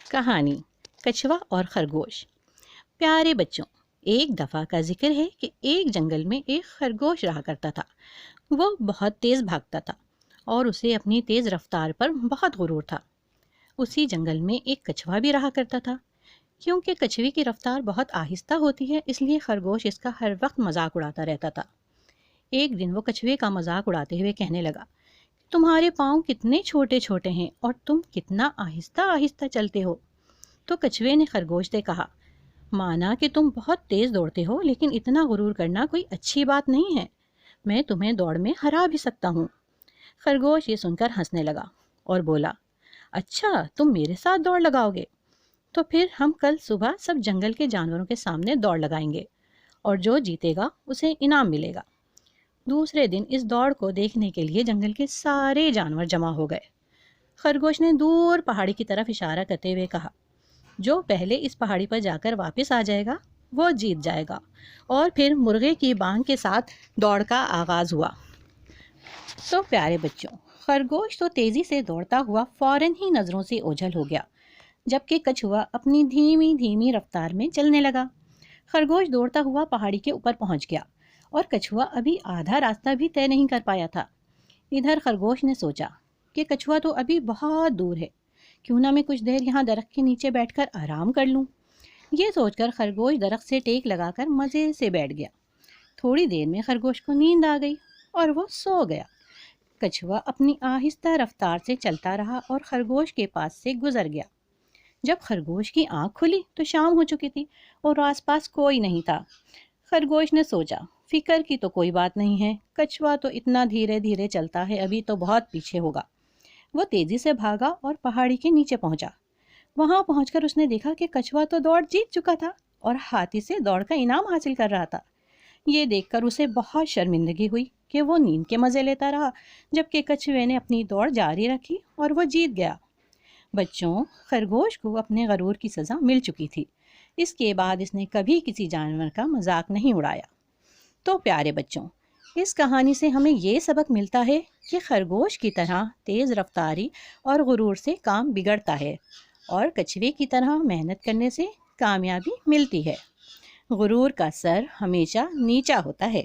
کہانی کچھوا اور خرگوش۔ پیارے بچوں، ایک دفعہ کا ذکر ہے کہ ایک جنگل میں ایک خرگوش رہا کرتا تھا۔ وہ بہت تیز بھاگتا تھا اور اسے اپنی تیز رفتار پر بہت غرور تھا۔ اسی جنگل میں ایک کچھوا بھی رہا کرتا تھا۔ کیونکہ کچھوے کی رفتار بہت آہستہ ہوتی ہے، اس لیے خرگوش اس کا ہر وقت مذاق اڑاتا رہتا تھا۔ ایک دن وہ کچھوے کا مذاق اڑاتے ہوئے کہنے لگا، تمہارے پاؤں کتنے چھوٹے چھوٹے ہیں اور تم کتنا آہستہ آہستہ چلتے ہو۔ تو کچھوے نے خرگوش سے کہا، مانا کہ تم بہت تیز دوڑتے ہو، لیکن اتنا غرور کرنا کوئی اچھی بات نہیں ہے۔ میں تمہیں دوڑ میں ہرا بھی سکتا ہوں۔ خرگوش یہ سن کر ہنسنے لگا اور بولا، اچھا تم میرے ساتھ دوڑ لگاؤ گے؟ تو پھر ہم کل صبح سب جنگل کے جانوروں کے سامنے دوڑ لگائیں گے اور جو جیتے گا اسے انعام ملے گا۔ دوسرے دن اس دوڑ کو دیکھنے کے لیے جنگل کے سارے جانور جمع ہو گئے۔ خرگوش نے دور پہاڑی کی طرف اشارہ کرتے ہوئے کہا، جو پہلے اس پہاڑی پر جا کر واپس آ جائے گا وہ جیت جائے گا۔ اور پھر مرغے کی بانگ کے ساتھ دوڑ کا آغاز ہوا۔ تو پیارے بچوں، خرگوش تو تیزی سے دوڑتا ہوا فوراً ہی نظروں سے اوجھل ہو گیا، جبکہ کچھوا اپنی دھیمی دھیمی رفتار میں چلنے لگا۔ خرگوش دوڑتا ہوا پہاڑی کے اوپر پہنچ گیا اور کچھوا ابھی آدھا راستہ بھی طے نہیں کر پایا تھا۔ ادھر خرگوش نے سوچا کہ کچھوا تو ابھی بہت دور ہے، کیوں نہ میں کچھ دیر یہاں درخت کے نیچے بیٹھ کر آرام کر لوں۔ یہ سوچ کر خرگوش درخت سے ٹیک لگا کر مزے سے بیٹھ گیا۔ تھوڑی دیر میں خرگوش کو نیند آ گئی اور وہ سو گیا۔ کچھوا اپنی آہستہ رفتار سے چلتا رہا اور خرگوش کے پاس سے گزر گیا۔ جب خرگوش کی آنکھ کھلی تو شام ہو چکی تھی اور آس پاس کوئی نہیں تھا۔ خرگوش نے سوچا، فکر کی تو کوئی بات نہیں ہے، کچھوا تو اتنا دھیرے دھیرے چلتا ہے، ابھی تو بہت پیچھے ہوگا۔ وہ تیزی سے بھاگا اور پہاڑی کے نیچے پہنچا۔ وہاں پہنچ کر اس نے دیکھا کہ کچھوا تو دوڑ جیت چکا تھا اور ہاتھی سے دوڑ کا انعام حاصل کر رہا تھا۔ یہ دیکھ کر اسے بہت شرمندگی ہوئی کہ وہ نیند کے مزے لیتا رہا، جبکہ کچھوے نے اپنی دوڑ جاری رکھی اور وہ جیت گیا۔ بچوں، خرگوش کو اپنے غرور کی سزا مل چکی تھی۔ اس کے بعد اس نے کبھی کسی جانور کا مذاق نہیں اڑایا۔ تو پیارے بچوں، اس کہانی سے ہمیں یہ سبق ملتا ہے کہ خرگوش کی طرح تیز رفتاری اور غرور سے کام بگڑتا ہے اور کچھوے کی طرح محنت کرنے سے کامیابی ملتی ہے۔ غرور کا سر ہمیشہ نیچا ہوتا ہے۔